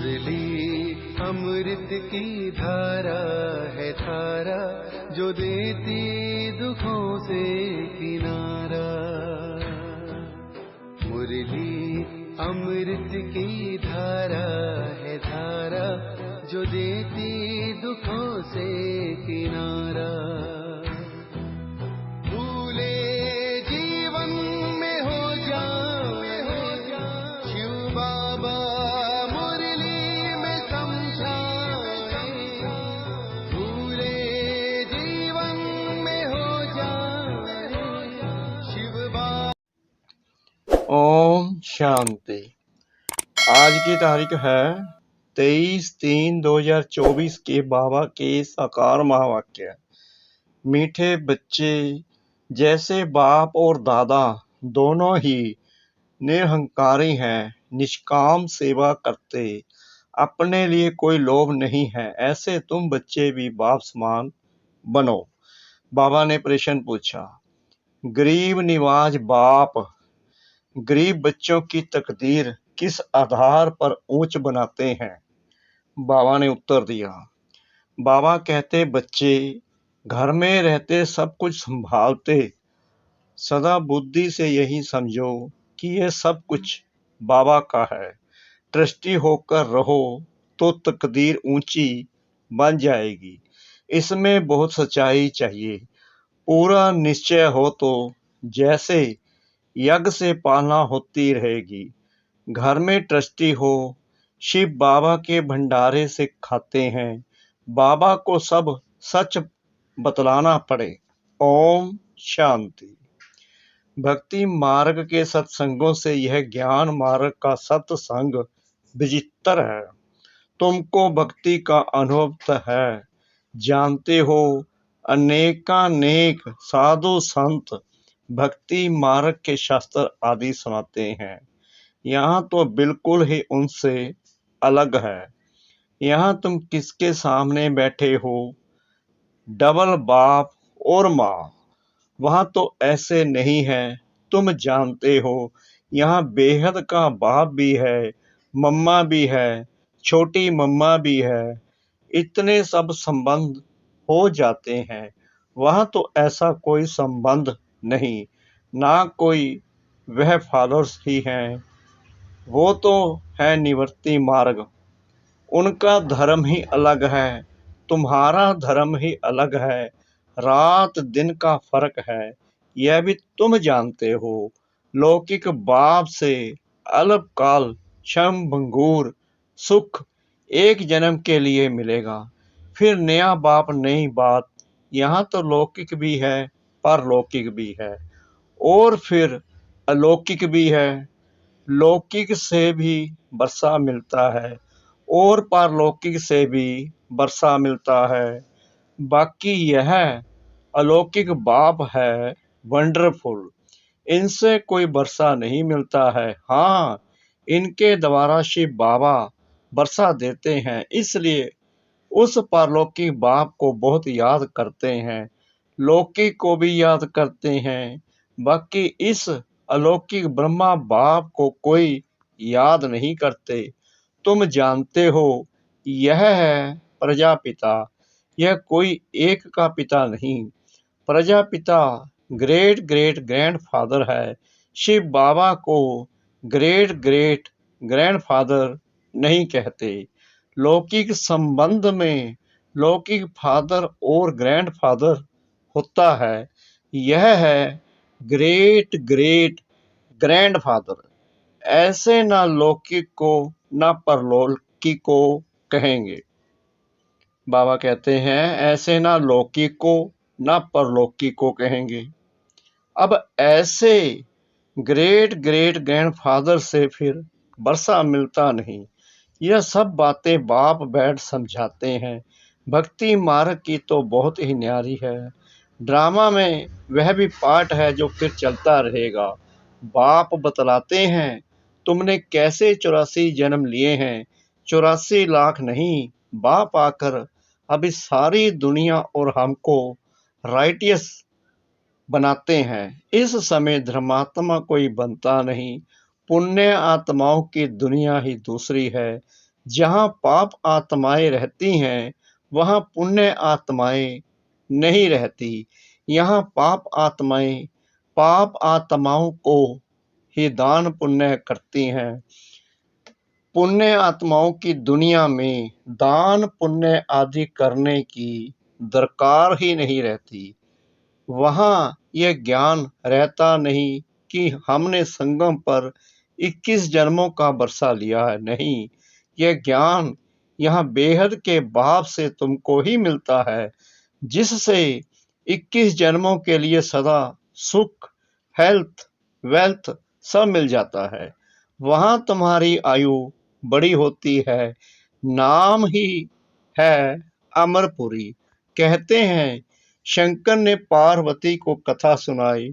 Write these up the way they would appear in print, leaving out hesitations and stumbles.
मुरली अमृत की धारा है धारा, जो देती दुखों से किनारा। मुरली अमृत की धारा है धारा, जो देती दुखों से किनारा। भूले जीवन में हो जाए शिव बाबा मुरली में समझाए। भूले जीवन में हो जाए शिव बाबा। ओम शांति। आज की तारीख है 23/3/2024 के बाबा के साकार महावाक्य। मीठे बच्चे जैसे बाप और दादा दोनों ही निरहंकारी हैं, निष्काम सेवा करते, अपने लिए कोई लोभ नहीं है, ऐसे तुम बच्चे भी बाप समान बनो। बाबा ने प्रश्न पूछा, गरीब निवाज बाप गरीब बच्चों की तकदीर किस आधार पर ऊंच बनाते हैं? बाबा ने उत्तर दिया, बाबा कहते, बच्चे घर में रहते सब कुछ संभालते, सदा बुद्धि से यही समझो कि यह सब कुछ बाबा का है। ट्रस्टी होकर रहो तो तकदीर ऊंची बन जाएगी। इसमें बहुत सच्चाई चाहिए। पूरा निश्चय हो तो जैसे यज्ञ से पालना होती रहेगी। घर में ट्रस्टी हो, शिव बाबा के भंडारे से खाते हैं, बाबा को सब सच बतलाना पड़े। ओम शांति। भक्ति मार्ग के सत्संगों से यह ज्ञान मार्ग का सत्संग विचित्र है। तुमको भक्ति का अनुभव है, जानते हो अनेकानेक साधु संत भक्ति मार्ग के शास्त्र आदि सुनाते हैं। यहाँ तो बिल्कुल ही उनसे अलग है। यहाँ तुम किसके सामने बैठे हो? डबल बाप और माँ। वहाँ तो ऐसे नहीं है। तुम जानते हो यहाँ बेहद का बाप भी है, मम्मा भी है, छोटी मम्मा भी है। इतने सब संबंध हो जाते हैं। वहाँ तो ऐसा कोई संबंध नहीं, ना कोई वह फादर्स ही हैं। वो तो है निवृत्ति मार्ग। उनका धर्म ही अलग है, तुम्हारा धर्म ही अलग है। रात दिन का फर्क है, यह भी तुम जानते हो। लौकिक बाप से अल्पकाल क्षम भंगुर सुख एक जन्म के लिए मिलेगा, फिर नया बाप नई बात। यहाँ तो लौकिक भी है, परलौकिक भी है, और फिर अलौकिक भी है। लौकिक से भी वर्षा मिलता है और पारलौकिक से भी वर्षा मिलता है। बाकी यह अलौकिक बाप है वंडरफुल, इनसे कोई वर्षा नहीं मिलता है। हाँ, इनके द्वारा शिव बाबा वर्षा देते हैं, इसलिए उस पारलौकिक बाप को बहुत याद करते हैं, लौकिक को भी याद करते हैं। बाकी इस अलौकिक ब्रह्मा बाप को कोई याद नहीं करते। तुम जानते हो यह है प्रजापिता, यह कोई एक का पिता नहीं। प्रजापिता ग्रेट ग्रेट ग्रैंडफादर है। शिव बाबा को ग्रेट ग्रेट ग्रैंडफादर नहीं कहते। लौकिक संबंध में लौकिक फादर और ग्रैंडफादर होता है, यह है ग्रेट ग्रेट ग्रैंडफादर। ऐसे ना लौकिक को ना परलौकिक को कहेंगे। बाबा कहते हैं ऐसे ना लौकिक को ना परलौकिक को कहेंगे। अब ऐसे ग्रेट ग्रेट ग्रैंडफादर से फिर वर्षा मिलता नहीं। यह सब बातें बाप बैठ समझाते हैं। भक्ति मार्ग की तो बहुत ही न्यारी है। ड्रामा में वह भी पार्ट है जो फिर चलता रहेगा। बाप बतलाते हैं तुमने कैसे 84 जन्म लिए हैं। 84 लाख नहीं, बाप आकर अभी सारी दुनिया और हमको राइटियस बनाते हैं। इस समय धर्मात्मा कोई बनता नहीं, पुण्य आत्माओं की दुनिया ही दूसरी है। जहाँ पाप आत्माएं रहती हैं वहाँ पुण्य आत्माएं नहीं रहती। यहाँ पाप आत्माओं को ही दान पुण्य करती हैं। पुण्य आत्माओं की दुनिया में दान पुण्य आदि करने की दरकार ही नहीं रहती। वहाँ यह ज्ञान रहता नहीं कि हमने संगम पर 21 जन्मों का बरसा लिया है। नहीं, यह ज्ञान यहाँ बेहद के बाप से तुमको ही मिलता है, जिससे 21 जन्मों के लिए सदा सुख, हेल्थ, वेल्थ सब मिल जाता है। वहाँ तुम्हारी आयु बड़ी होती है। नाम ही है अमरपुरी। कहते हैं शंकर ने पार्वती को कथा सुनाई।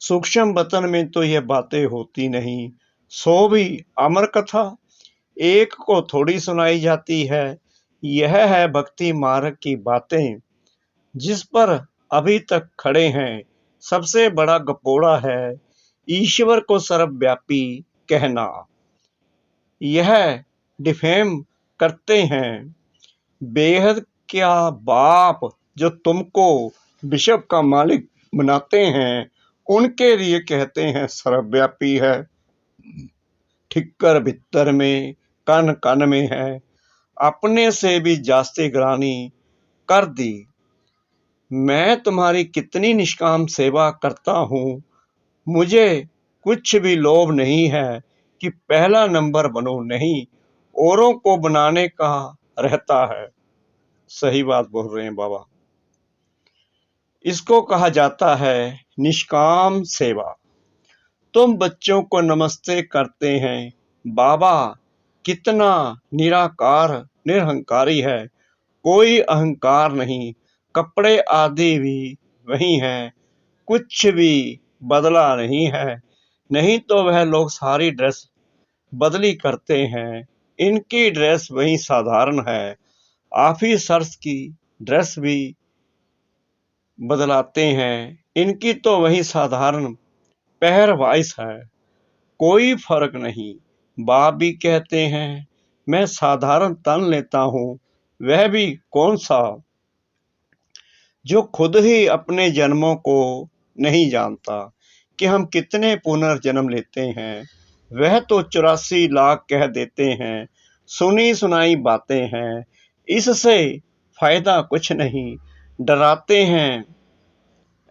सूक्ष्म वतन में तो यह बातें होती नहीं, सो भी अमर कथा एक को थोड़ी सुनाई जाती है। यह है भक्ति मार्ग की बातें जिस पर अभी तक खड़े हैं। सबसे बड़ा गपोड़ा है ईश्वर को सर्वव्यापी कहना। यह डिफेम करते हैं बेहद क्या बाप जो तुमको विश्व का मालिक बनाते हैं, उनके लिए कहते हैं सर्वव्यापी है। ठिक्कर भीतर में कन कन में है, अपने से भी जास्ती ग्रानी कर दी। मैं तुम्हारी कितनी निष्काम सेवा करता हूँ, मुझे कुछ भी लोभ नहीं है कि पहला नंबर बनो। नहीं, औरों को बनाने का रहता है। सही बात बोल रहे हैं बाबा। इसको कहा जाता है निष्काम सेवा। तुम बच्चों को नमस्ते करते हैं, बाबा कितना निराकार निरहंकारी है, कोई अहंकार नहीं। कपड़े आदि भी वही हैं, कुछ भी बदला नहीं है। नहीं तो वह लोग सारी ड्रेस बदली करते हैं, इनकी ड्रेस वही साधारण है। ऑफिसर्स की ड्रेस भी बदलाते हैं, इनकी तो वही साधारण पहरवाइश है, कोई फर्क नहीं। बाप भी कहते हैं मैं साधारण तन लेता हूँ, वह भी कौन सा, जो खुद ही अपने जन्मों को नहीं जानता कि हम कितने पुनर्जन्म लेते हैं। वह तो 84 लाख कह देते हैं, सुनी सुनाई बातें हैं, इससे फायदा कुछ नहीं। डराते हैं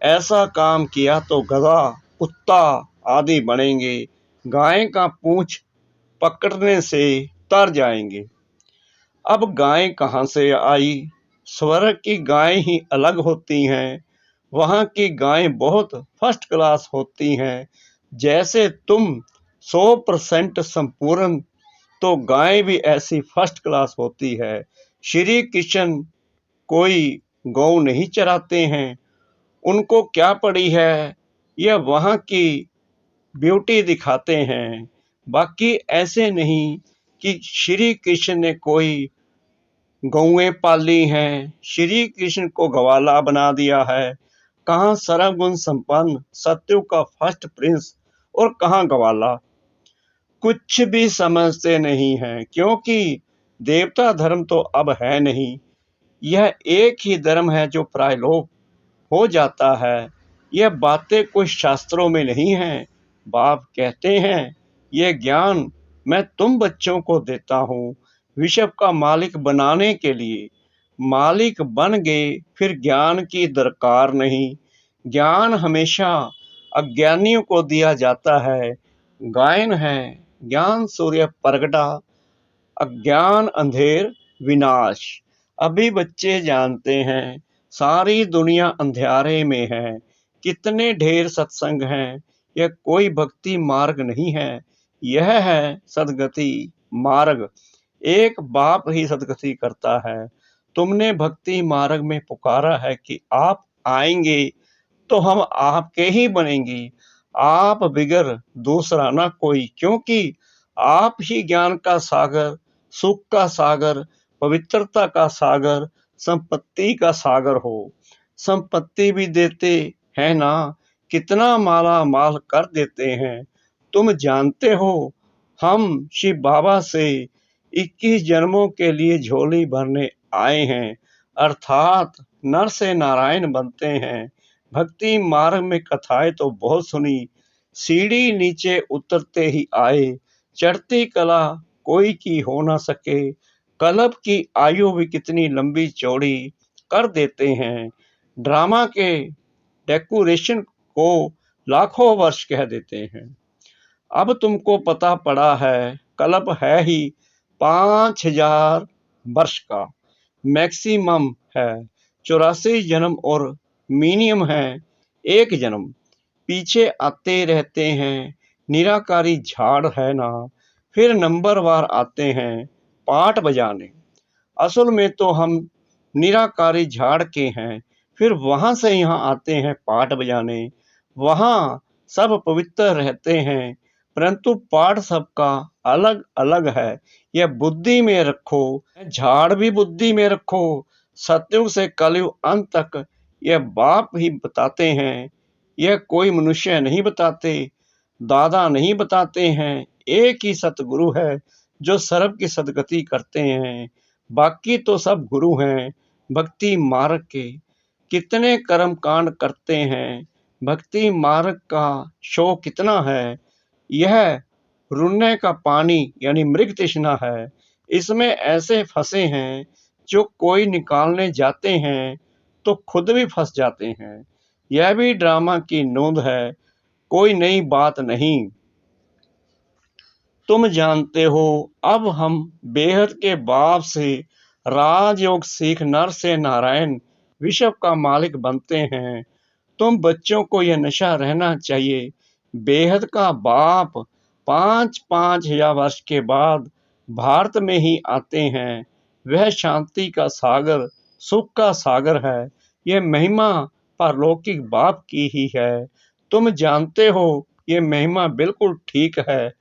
ऐसा काम किया तो गधा, कुत्ता आदि बनेंगे, गाय का पूंछ पकड़ने से तर जाएंगे। अब गाय कहाँ से आई? स्वर्ग की गाय ही अलग होती हैं, वहाँ की गाय बहुत फर्स्ट क्लास होती हैं। जैसे तुम 100% संपूर्ण, तो गाय भी ऐसी फर्स्ट क्लास होती है। श्री कृष्ण कोई गौ नहीं चराते हैं, उनको क्या पड़ी है, यह वहाँ की ब्यूटी दिखाते हैं। बाकी ऐसे नहीं कि श्री कृष्ण ने कोई गौएं पाली हैं, श्री कृष्ण को गवाला बना दिया है। कहाँ सर्वगुण संपन्न सत्युग का फर्स्ट प्रिंस और कहाँ गवाला, कुछ भी समझते नहीं हैं। क्योंकि देवता धर्म तो अब है नहीं, यह एक ही धर्म है जो प्रायलोप हो जाता है। यह बातें कुछ शास्त्रों में नहीं हैं। बाप कहते हैं यह ज्ञान मैं तुम बच्चों को देता हूँ विश्व का मालिक बनाने के लिए। मालिक बन गए फिर ज्ञान की दरकार नहीं। ज्ञान हमेशा अज्ञानियों को दिया जाता है। गायन है ज्ञान सूर्य प्रगटा, अज्ञान अंधेर विनाश। अभी बच्चे जानते हैं सारी दुनिया अंधेरे में है। कितने ढेर सत्संग हैं, यह कोई भक्ति मार्ग नहीं है, यह है सदगति मार्ग। एक बाप ही सदगति करता है। तुमने भक्ति मार्ग में पुकारा है कि आप आएंगे तो हम आपके ही बनेंगे, आप बिगर दूसरा ना कोई। क्योंकि आप ही ज्ञान का सागर, सुख का सागर, पवित्रता का सागर, संपत्ति का सागर हो। संपत्ति भी देते हैं ना, कितना माला माल कर देते हैं। तुम जानते हो हम शिव बाबा से 21 जन्मों के लिए झोली भरने आए हैं, अर्थात नर से नारायण बनते हैं। भक्ति मार्ग में कथाएं तो बहुत सुनी, सीढ़ी नीचे उतरते ही आए। चढ़ती कला कोई की हो ना सके, कल्प की आयु भी कितनी लंबी चौड़ी कर देते हैं। ड्रामा के डेकोरेशन को लाखों वर्ष कह देते हैं। अब तुमको पता पड़ा है, कल्प है ही 5000 वर्ष का, मैक्सिमम है 84 जन्म और मिनिमम है 1 जन्म। पीछे आते रहते हैं, निराकारी झाड़ है ना, फिर नंबरवार आते हैं पाठ बजाने। असल में तो हम निराकारी झाड़ के हैं, फिर वहां से यहाँ आते हैं पाठ बजाने। वहां सब पवित्र रहते हैं, परंतु पाठ सबका अलग अलग है, यह बुद्धि में रखो। झाड़ भी बुद्धि में रखो। सतयुग से कलयुग अंत तक यह बाप ही बताते हैं, यह कोई मनुष्य नहीं बताते, दादा नहीं बताते हैं। एक ही सतगुरु है जो सर्व की सदगति करते हैं, बाकी तो सब गुरु हैं। भक्ति मार्ग के कितने कर्म कांड करते हैं, भक्ति मार्ग का शो कितना है। यह रुन्ने का पानी यानी मृग तृष्णा है, इसमें ऐसे फंसे हैं जो कोई निकालने जाते हैं तो खुद भी फंस जाते हैं। यह भी ड्रामा की नोंद है, कोई नई बात नहीं। तुम जानते हो, अब हम बेहद के बाप से राजयोग सीख नर से नारायण विश्व का मालिक बनते हैं। तुम बच्चों को यह नशा रहना चाहिए। बेहद का बाप 5,000 वर्ष के बाद भारत में ही आते हैं। वह शांति का सागर, सुख का सागर है। यह महिमा परलौकिक बाप की ही है। तुम जानते हो, यह महिमा बिल्कुल ठीक है।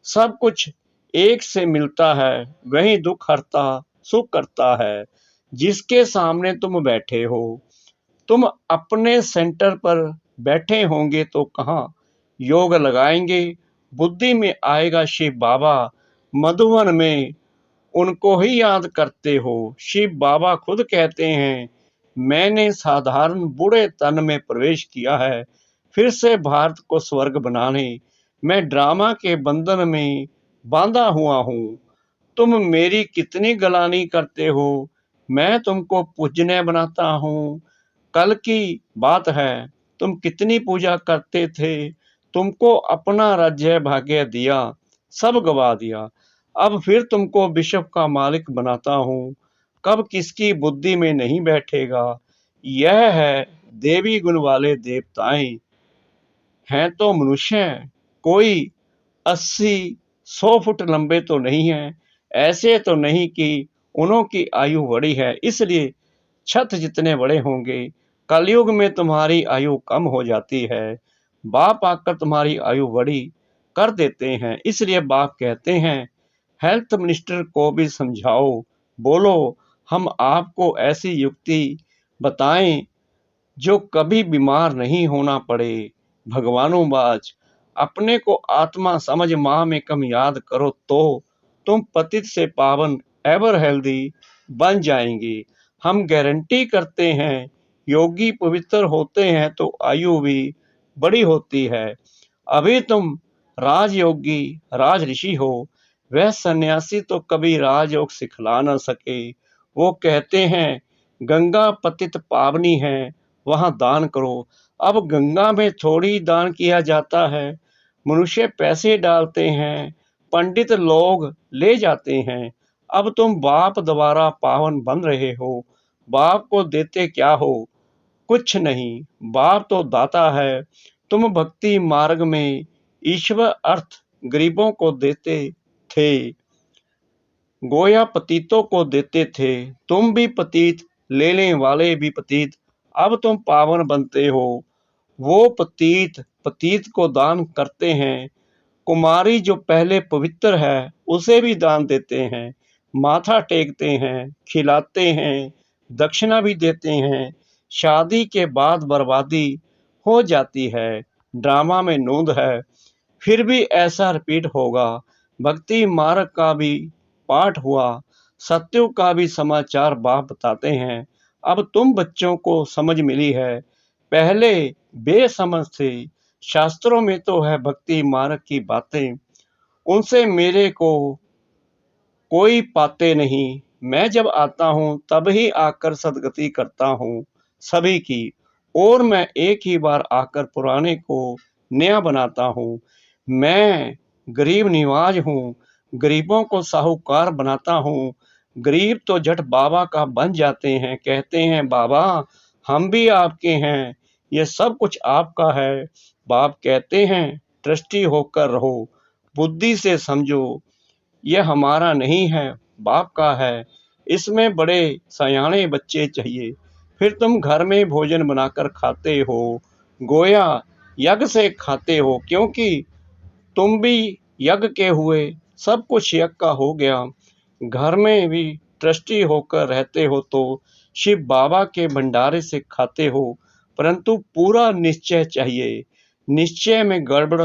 सब कुछ एक से मिलता है, वही दुख हरता सुख करता है। जिसके सामने तुम बैठे हो, तुम अपने सेंटर पर बैठे होंगे तो कहाँ योग लगाएंगे। बुद्धि में आएगा शिव बाबा, मधुवन में उनको ही याद करते हो। शिव बाबा खुद कहते हैं, मैंने साधारण बूढ़े तन में प्रवेश किया है, फिर से भारत को स्वर्ग बनाने। मैं ड्रामा के बंधन में बांधा हुआ हूँ। तुम मेरी कितनी गलानी करते हो, मैं तुमको पूजनीय बनाता हूँ। कल की बात है, तुम कितनी पूजा करते थे, तुमको अपना राज्य भाग्य दिया, सब गवा दिया। अब फिर तुमको विश्व का मालिक बनाता हूँ। कब किसकी बुद्धि में नहीं बैठेगा। यह है देवी गुण वाले देवताएं, हैं तो मनुष्य, कोई 80-100 फुट लंबे तो नहीं है। ऐसे तो नहीं कि उन्हों की आयु बड़ी है, इसलिए छत जितने बड़े होंगे। कलयुग में तुम्हारी आयु कम हो जाती है, बाप आकर तुम्हारी आयु बड़ी कर देते हैं। इसलिए बाप कहते हैं, हेल्थ मिनिस्टर को भी समझाओ, बोलो हम आपको ऐसी युक्ति बताएं जो कभी बीमार नहीं होना पड़े। भगवानों अपने को आत्मा समझ माँ में कम याद करो तो तुम पतित से पावन एवर हेल्दी बन जाएंगे। हम गारंटी करते हैं, योगी पवित्र होते हैं तो आयु भी बड़ी होती है। अभी तुम राजयोगी राज ऋषि हो, वह सन्यासी तो कभी राजयोग सिखला न सके। वो कहते हैं, गंगा पतित पावनी है, वहां दान करो। अब गंगा में थोड़ी दान किया जाता है, मनुष्य पैसे डालते हैं, पंडित लोग ले जाते हैं। अब तुम बाप द्वारा पावन बन रहे हो, बाप को देते क्या हो, कुछ नहीं। बाप तो दाता है। तुम भक्ति मार्ग में ईश्वर अर्थ गरीबों को देते थे, गोया पतितों को देते थे। तुम भी पतित, लेने वाले भी पतित। अब तुम पावन बनते हो। वो पतित पतित को दान करते हैं। कुमारी जो पहले पवित्र है, उसे भी दान देते हैं, माथा टेकते हैं, खिलाते हैं, दक्षिणा भी देते हैं। शादी के बाद बर्बादी हो जाती है, ड्रामा में नोंद है। फिर भी ऐसा रिपीट होगा। भक्ति मार्ग का भी पाठ हुआ, सत्युग का भी समाचार बाप बताते हैं। अब तुम बच्चों को समझ मिली है, पहले बेसमझ थे। शास्त्रों में तो है भक्ति मार्ग की बातें, उनसे मेरे को कोई पाते नहीं। मैं जब आता हूँ तब ही आकर सदगति करता हूँ सभी की, और मैं एक ही बार आकर पुराने को नया बनाता हूँ। मैं गरीब निवाज हूँ, गरीबों को साहूकार बनाता हूँ। गरीब तो झट बाबा का बन जाते हैं, कहते हैं बाबा हम भी आपके हैं, ये सब कुछ आपका है। बाप कहते हैं ट्रस्टी होकर रहो, बुद्धि से समझो, ये हमारा नहीं है बाप का है। इसमें बड़े सयाने बच्चे चाहिए, फिर तुम घर में भोजन बनाकर खाते हो, गोया यज्ञ से खाते हो, क्योंकि तुम भी यज्ञ के हुए, सब कुछ यज्ञ का हो गया। घर में भी ट्रस्टी होकर रहते हो तो शिव बाबा के भंडारे से खाते हो, परंतु पूरा निश्चय चाहिए। निश्चय में गड़बड़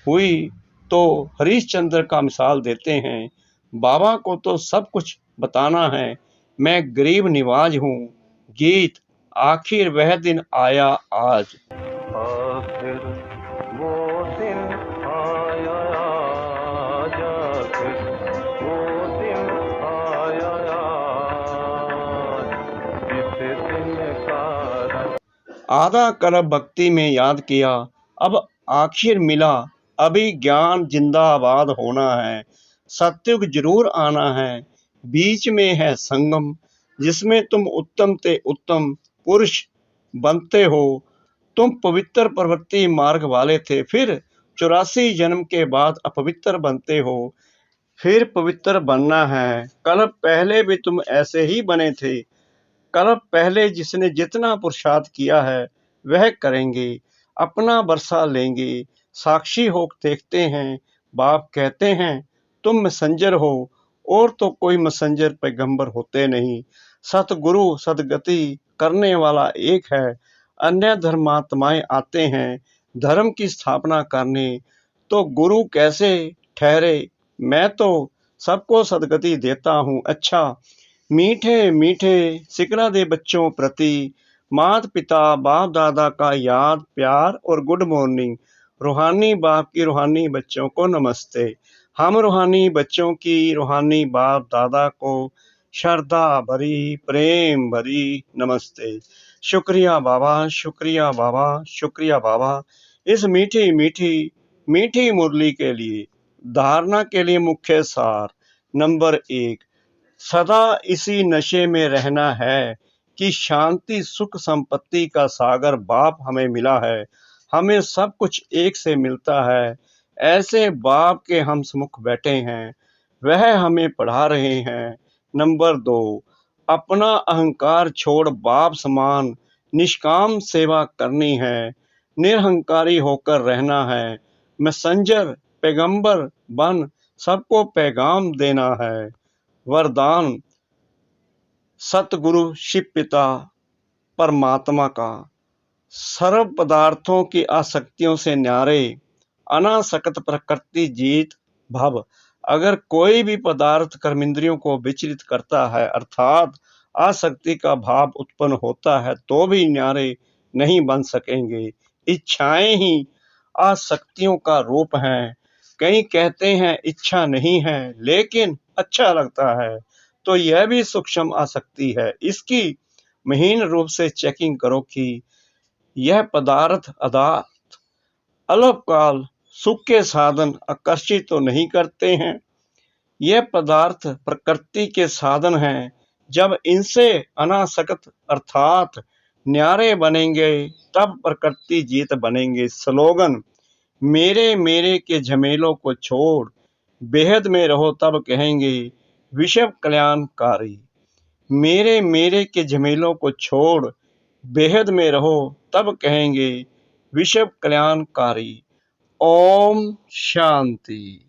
हुई तो हरिश्चंद्र का मिसाल देते हैं। बाबा को तो सब कुछ बताना है। मैं गरीब निवाज हूँ, गीत आखिर वह दिन आया आज। आखिर वो दिन आया आज, आखिर वो दिन आया आज, इस दिन का आधा करब भक्ति में याद किया, अब आखिर मिला। अभी ज्ञान जिंदाबाद होना है, सत्युग जरूर आना है। बीच में है संगम, जिसमें तुम उत्तम ते उत्तम पुरुष बनते हो। तुम पवित्र प्रवृत्ति मार्ग वाले थे, फिर 84 जन्म के बाद अपवित्र बनते हो, फिर पवित्र बनना है। कल पहले भी तुम ऐसे ही बने थे। कल पहले जिसने जितना पुरुषार्थ किया है वह करेंगे, अपना बरसा लेंगे। साक्षी हो देखते हैं, बाप कहते हैं तुम मैसेंजर हो, और तो कोई मैसेंजर पैगंबर होते नहीं। सतगुरु सदगति करने वाला एक है, अन्य धर्मात्माएं आते हैं धर्म की स्थापना करने, तो गुरु कैसे ठहरे। मैं तो सबको सदगति देता हूँ। अच्छा मीठे मीठे सिकरा दे बच्चों प्रति, मात पिता बाप दादा का याद प्यार और गुड मॉर्निंग। रूहानी बाप की रूहानी बच्चों को नमस्ते। हम रूहानी बच्चों की रूहानी बाप दादा को श्रद्धा भरी प्रेम भरी नमस्ते। शुक्रिया बाबा, शुक्रिया बाबा, शुक्रिया बाबा, इस मीठी मीठी मीठी मुरली के लिए। धारणा के लिए मुख्य सार नंबर 1, सदा इसी नशे में रहना है कि शांति सुख संपत्ति का सागर बाप हमें मिला है, हमें सब कुछ एक से मिलता है। ऐसे बाप के हम सम्मुख बैठे हैं, वह हमें पढ़ा रहे हैं। नंबर 2, अपना अहंकार छोड़ बाप समान निष्काम सेवा करनी है, निरहंकारी होकर रहना है। मैसेंजर पैगंबर बन सबको पैगाम देना है। वरदान सतगुरु शिव पिता परमात्मा का, सर्व पदार्थों की आसक्तियों से न्यारे, अनासक्त प्रकृति जीत भव। अगर कोई भी पदार्थ कर्मेंद्रियों को विचलित करता है, अर्थात आसक्ति का भाव उत्पन्न होता है, तो भी न्यारे नहीं बन सकेंगे। इच्छाएं ही आसक्तियों का रूप हैं। कई कहते हैं इच्छा नहीं है, लेकिन अच्छा लगता है, तो यह भी सूक्ष्म आसक्ति है। इसकी महीन रूप से चेकिंग करो कि यह पदार्थ अल्पकाल सुख के साधन आकर्षित तो नहीं करते हैं। यह पदार्थ प्रकृति के साधन हैं। जब इनसे अनासक्त अर्थात न्यारे बनेंगे, तब प्रकृति जीत बनेंगे। स्लोगन, मेरे मेरे के झमेलों को छोड़ बेहद में रहो, तब कहेंगे विश्व कल्याणकारी। मेरे मेरे के झमेलों को छोड़ बेहद में रहो, तब कहेंगे विश्व कल्याणकारी। ओम शांति।